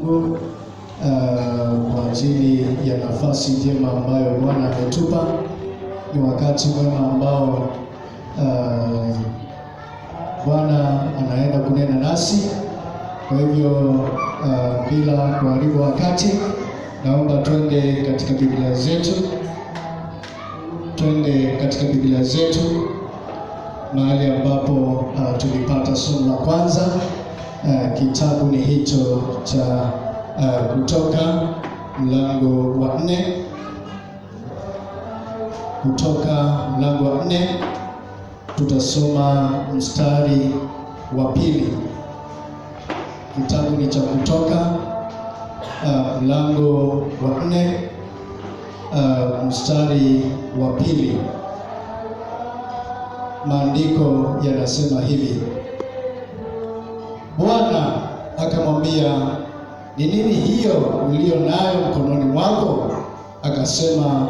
Mungu kwa ajili ya nafasi njema ambayo Bwana ametupa. Ni wakati mwema ambao Bwana anaenda kunena nasi. Kwa hivyo bila kuharibu wakati, naomba twende katika Biblia zetu. Mahali ambapo tulipata somo la kwanza. Kitabu ni hicho cha Kutoka mlango wa 4. Kutoka mlango wa 4 tutasoma mstari wa 2. Kitabu ni cha Kutoka mlango wa 4 mstari wa 2. Maandiko yanasema hivi: Bwana akamwambia, ni nini hiyo ulio nayo mkononi mwako? Akasema,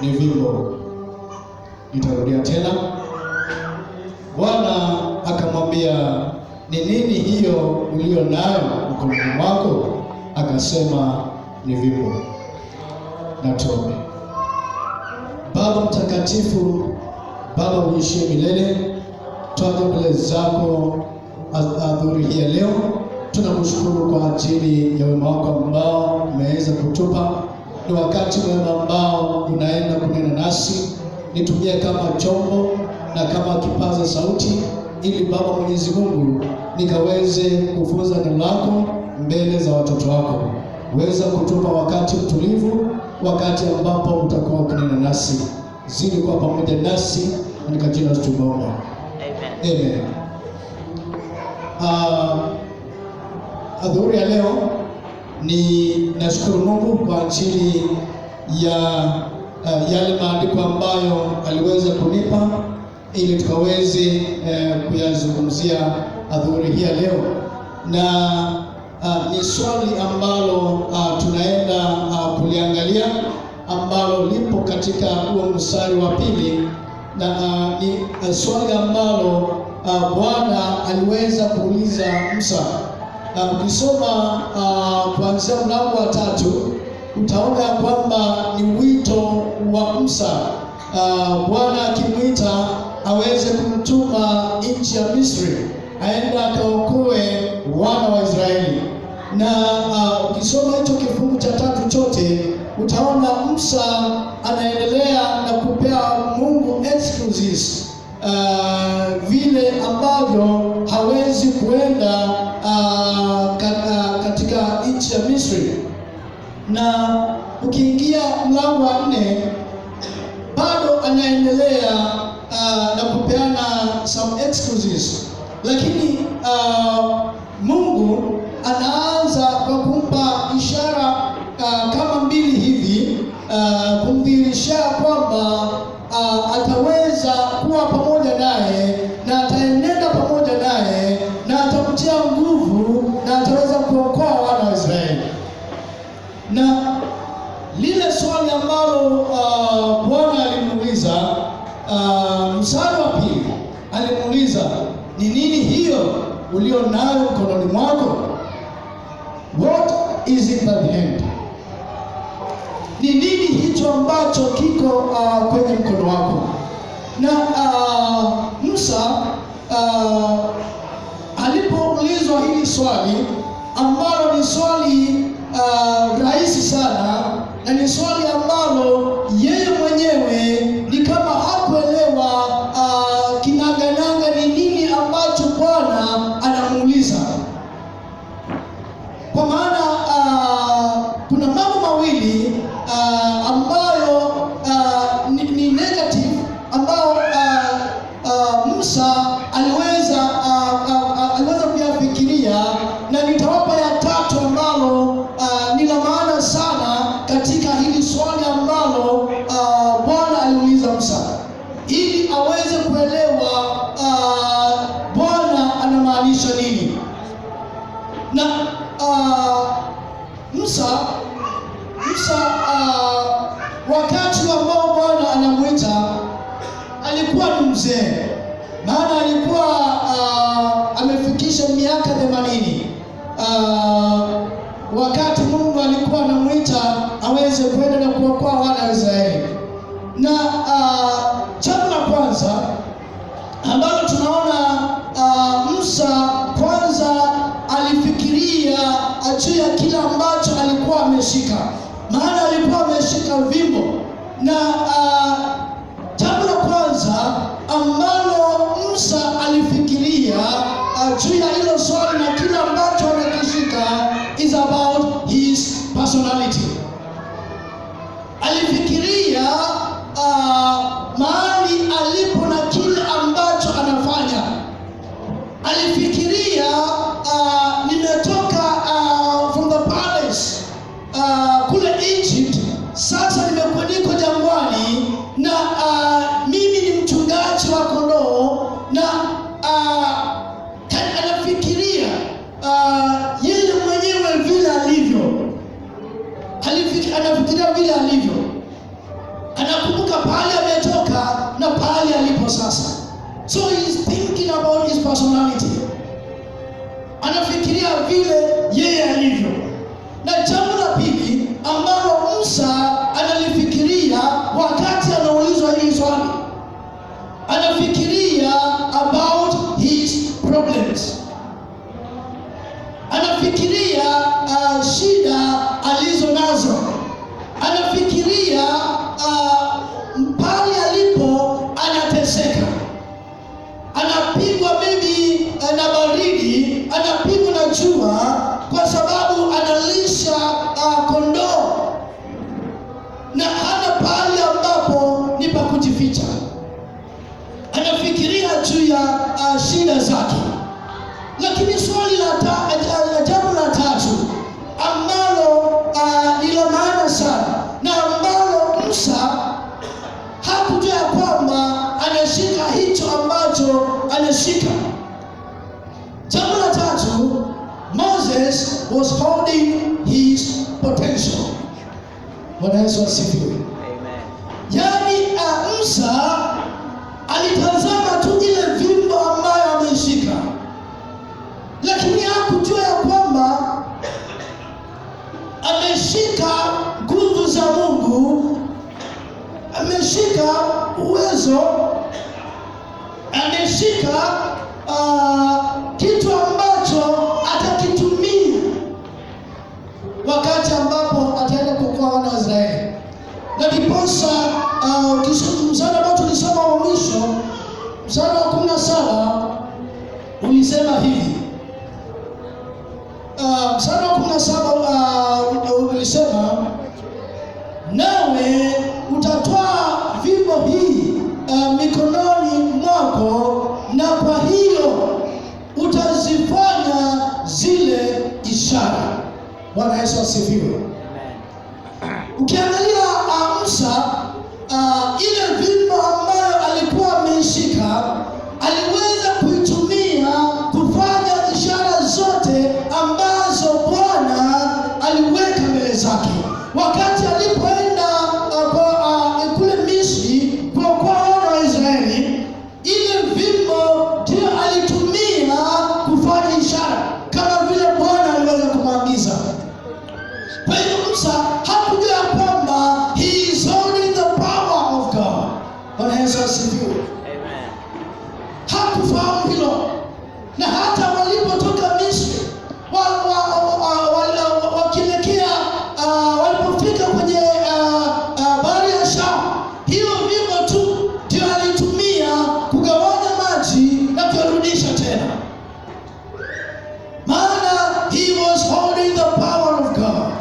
ni fimbo. Nitarudia tena. Bwana akamwambia, ni nini hiyo ulio nayo mkononi mwako? Akasema, ni fimbo. Na tuombe. Baba mtakatifu, Baba uishie milele, twaja mbele zako adhuhuri hii ya leo. Tunakushukuru kwa ajili ya wema wako ambao umeweza kutupa. Ni wakati mwema ambao unaenda kunena nasi. Nitumie kama chombo na kama kipaza sauti, ili Baba Mwenyezi Mungu nikaweze kufunza neno lako mbele za watoto wako. Weza kutupa wakati mtulivu, wakati ambapo utakuwa kunena nasi. Zidi kuwa pamoja nasi, katika jina la Yesu tunaomba. Amen. Adhuhuri ya leo ni nashukuru Mungu kwa ajili ya yale maandiko ambayo aliweza kunipa ili tukaweze kuyazungumzia adhuhuri hii ya leo. Na ni swali ambalo tunaenda kuliangalia, ambalo lipo katika huo mstari wa 2, na ni swali ambalo Bwana aliweza kuuliza Musa. Ukisoma kuanzia mlango wa 3 utaona kwamba ni wito wa Musa, Bwana akimwita aweze kumtuma nchi ya Misri aende akaokoe wana wa Israeli. Na ukisoma hicho kifungu cha 3 chote utaona Musa anaendelea na kupea Mungu excuses vile ambavyo hawezi kuenda katika nchi ya Misri. Na ukiingia mlango wa 4 bado anaendelea na kupeana some excuses, lakini Mungu anaanza kwa kumpa ishara kama 2 hivi, kumdhihirishia kwamba ataweza kuwa pamoja naye na ataenenda pamoja naye na atamtia nguvu na ataweza kuokoa wana wa Israeli. Na lile swali ambalo Bwana alimuuliza, mstari wa 2 alimuuliza, ni nini hiyo ulio nayo mkononi mwako? What is in that hand? Ni nini hicho ambacho kiko kwenye mkono wako? Na Musa alipoulizwa hili swali ambalo ni swali rahisi sana, na ni swali ambalo yeye mwenyewe ni kama hakuelewa kinagananga ni nini ambacho Bwana anamuuliza. Kwa maana kuna mambo mawili ambayo ni negative ambayo Musa aliweza kuyafikiria, na nitawapa ya 3 ambalo ni la maana sana katika hili swali ambalo Bwana aliuliza Musa, ili aweze kuelewa Bwana anamaanisha nini. Na Musa wakati ambao Bwana anamuita alikuwa ni mzee, maana alikuwa amefikisha miaka 80. wakati Mungu alikuwa anamwita aweze kwenda na kuokoa wana wa Israeli. Na jambo la kwanza ambalo tunaona Musa kwanza alifikiria juu ya kila ambacho alikuwa ameshika, maana alikuwa ameshika vimbo. Na jambo la kwanza ambalo Musa alifikiria juu ya hilo swali na kila ambacho anakishika is about his personality. Alifikiria mahali alipo na kile ambacho anafanya. Alifikiria nimetoka from the palace kule Egypt, sasa niko jangwani, na mimi ni mchungaji wa kondoo. Na anafikiria yeye mwenyewe vile alivyo. Anafikiria vile alivyo. Anakumbuka pale ametoka na pale alipo sasa. So he is thinking about his personality. Anafikiria vile yeye alivyo. Na jambo la pili ambalo Musa analifikiria wakati anaulizwa hili swali, anafikiria about his problems. Anafikiria shida alizo nazo. Anafikiria pale alipo anateseka. Anapigwa maybe na baridi, anapigwa na jua kwa sababu analisha kondoo, na hana pale ambapo ni pa kujificha. Anafikiria juu ya shida zake. Lakini swali la jambo la tatu ambalo ni la maana sana na ambalo Musa hakujua kwamba anashika hicho ambacho anashika. Jambo la tatu, Moses was holding his potential. Bwana Yesu asifiwe. Amen. Yaani Musa alitazama tu ile vimbo ambayo ameshika, lakini hakujua ya kwamba ameshika nguvu za Mungu, ameshika uwezo, ameshika kitu ambacho atakitumia wakati ambapo ataenda kuokoa wana wa Israeli. Na ndiposa mstari ambao tulisoma wa mwisho, mstari wa 17 ulisema hivi. Mstari wa 17 ulisema, nawe utatoa vimbo hii mikononi mwako, na kwa hiyo utazifanya zile ishara. Bwana Yesu asifiwe. Ukiangalia Musa, ile vimbo ambayo alikuwa ameishika aliweza kuitumia kufanya ishara zote ambazo Bwana aliweka mbele zake. Wakati alipoenda kule Misri kuokoa wana wa Israeli, ile vimbo ndio alitumia kufanya ishara kama vile Bwana aliweza kumwagiza. Kwa hiyo Musa hakujua kwamba he is holding the power of God. Bwana Yesu asifiwe. Amen. Hakufahamu hilo. Na hata walipotoka Misri, wakielekea walipofika kwenye bahari ya Shamu, hiyo vimbo tu ndio alitumia kugawanya maji na kurudisha tena. Maana he was holding the power of God.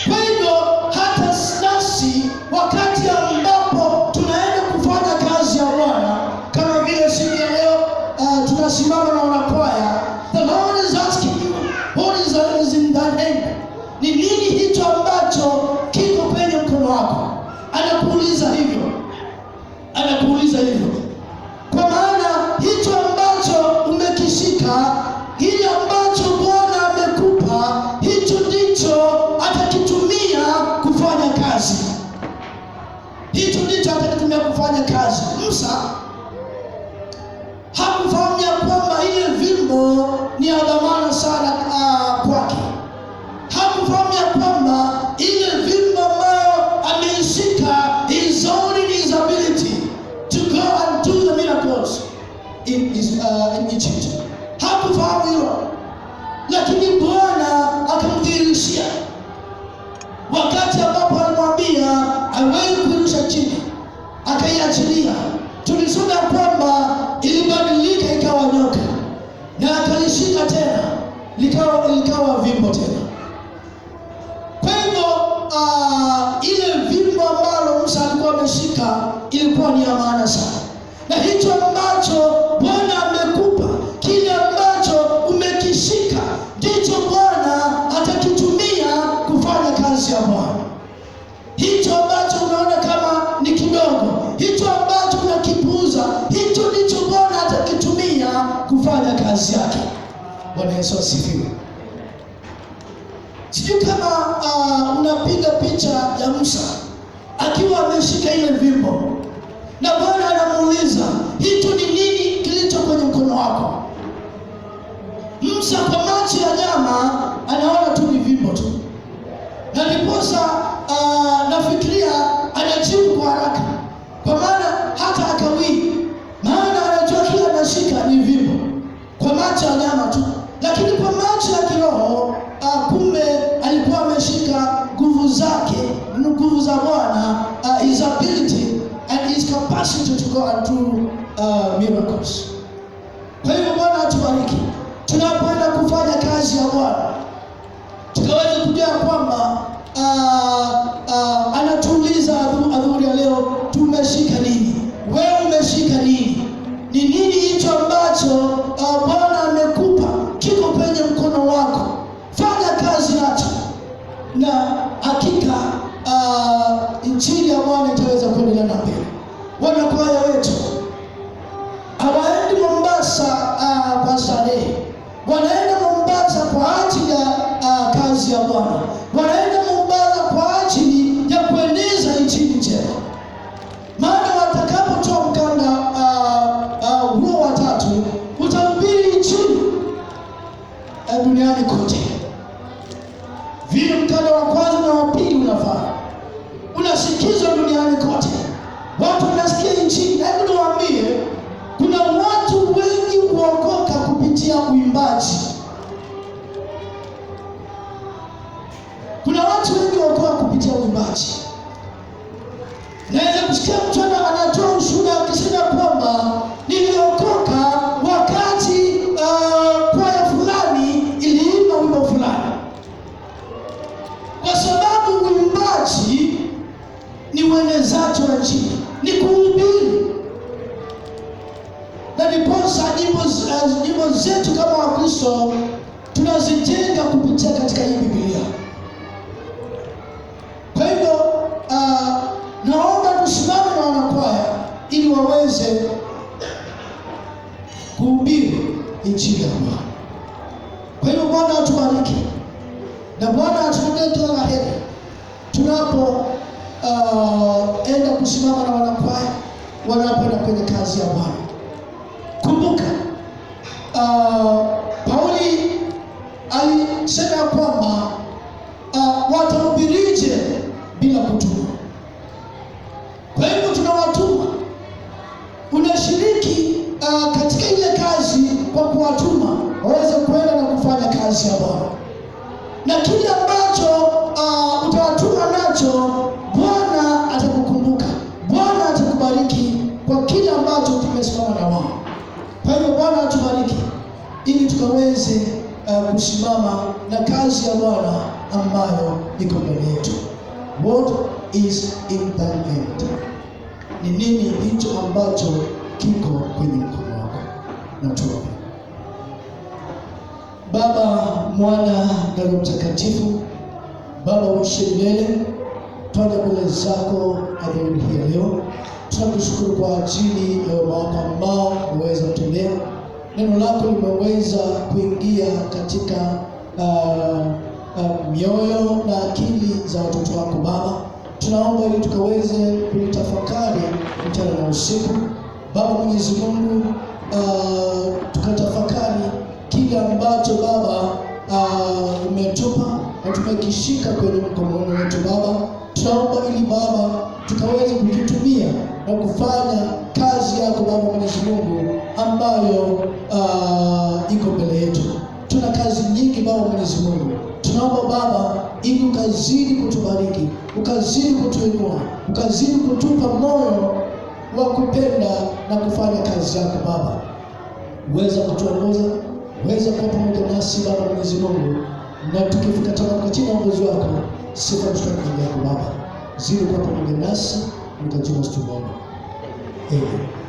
Kwa hivyo hata nasi wakati ambapo tunaenda kufanya kazi ya Bwana, kama vile siku ya leo tunasimama na wanakwaya, the Lord is asking you, what is in that hand? Ni nini hicho ambacho kiko kwenye mkono wako? Anakuuliza hivyo. Anakuuliza hivyo. Kwa maana hicho ambacho umekishika, kile ambacho Bwana amekupa, hicho ndicho atakitumia kufanya kazi. Hicho ndicho atakitumia kufanya kazi. Musa hakufahamu ya kwamba ile vimbo ni ya dhamana sana kwake. hakufahamu ya kwamba ile fimbo ambayo ameishika is only his ability to go and do the miracles in Egypt. Hakufahamu hilo, lakini Bwana akamdhihirishia wakati ambapo alimwambia hawezi kurusha chini, akaiachilia. Tulisoma kwamba ilibadilika ikawa nyoka, na akalishika tena likawa vimbo tena. Kwa hivyo ile vimbo ambalo Musa alikuwa ameshika ilikuwa ni ya maana sana, na hicho ambacho Bwana amekupa, kile ambacho umekishika, ndicho Bwana atakitumia kufanya kazi ya Bwana. Hicho ambacho unaona kama ni kidogo, hicho ambacho unakipuuza, hicho ndicho Bwana atakitumia kufanya kazi yake. Bwana Yesu asifiwe. Sijui kama unapiga picha ya Musa akiwa ameshika ile fimbo, na Bwana anamuuliza, hicho ni nini kilicho kwenye mkono wako? Musa kwa macho ya nyama anaona tu ni fimbo tu, na ndiposa nafikiria anajibu kwa haraka, kwa maana hata akawii, maana anajua kile anashika ni fimbo kwa macho ya nyama tu. Lakini kwa macho ya kiroho kumbe alikuwa ameshika nguvu zake, nguvu za Bwana, his ability and his capacity to go and do miracles. Kwa hivyo Bwana atubariki tunapoenda kufanya kazi ya Bwana, tukaweza kujua kwamba anatuuliza adhuhuri ya leo, tumeshika nini? Wewe umeshika nini? Ni nini hicho ambacho Bwana amekupa kiko kwenye mkono wako? Fanya kazi nacho, na hakika injili ya Bwana itaweza kuendelea na mbele. Wanakwaya wetu hawaendi Mombasa kwa starehe, wanaenda Mombasa kwa ajili ya kazi ya Bwana. Wanaenda Mombasa kwa ajili ya kueneza injili njema, maana watakapotoa mkanda huo wa tatu utahubiri injili duniani kote. Vile mkanda wa kwanza na wa pili unafanya, unasikizwa duniani kote, watu wanasikia injili. Hebu niwaambie, kuna watu wengi huokoka kupitia uimbaji. Kuna watu wengi huokoka kupitia uimbaji. Naweza kusikia mtu anatoa ushuhuda akisema kwamba niliokoka wakati kwaya fulani iliimba wimbo fulani, kwa sababu uimbaji ni uenezaji wa injili, ni kuhubiri. Na ndiposa nyimbo zetu kama Wakristo tunazijenga kupitia katika hii Biblia. Kwa hivyo naomba tusimame na wanakwaya ili waweze kuhubiri injili ya Bwana. Kwa hivyo Bwana atubariki na Bwana atujalie kila la heri tunapo enda kusimama na wanakwaya wanapoenda kwenye kazi ya Bwana. Kumbuka Pauli alisema kwamba watahubirije bila kutuma. Kwa hivyo tunawatuma. Unashiriki katika ile kazi kwa kuwatuma waweze kwenda na kufanya kazi ya Bwana, na kile ambacho utawatuma nacho Bwana atakukumbuka, Bwana atakubariki kwa kile ambacho tumesimama na wao. Kwa hivyo Bwana atubariki ili tukaweze kusimama na kazi ya Bwana ambayo iko mbele yetu. What is in the hand? Ni nini hicho ambacho kiko kwenye mkono wako? Na tuombe. Baba, Mwana na Roho Mtakatifu, Baba uishi milele, twaja mbele zako adhuhuri hii ya leo. Tunakushukuru kwa ajili ya wema wako ambao umeweza kutendea. Neno lako limeweza kuingia katika mioyo na akili za watoto wako Baba. Tunaomba ili tukaweze kulitafakari mchana na usiku Baba Mwenyezi Mungu, tukatafakari kile ambacho Baba umetupa, na na tumekishika kwenye mkono wetu Baba. Tunaomba ili Baba tukaweze kukitumia na kufanya kazi yako Baba Mwenyezi Mungu ambayo iko mbele yetu. Tuna kazi nyingi Baba Mwenyezi Mungu. Tunaomba Baba ili ukazidi kutubariki, ukazidi kutuinua, ukazidi kutupa moyo wa kupenda na kufanya kazi yako Baba. Uweza kutuongoza, uweza kuwa pamoja nasi Baba Mwenyezi Mungu, na tukifika tena chini ya uongozi wako, sifa tutakupeleka Baba. Zidi kuwa pamoja nasi, mtajua tuombe. Amen.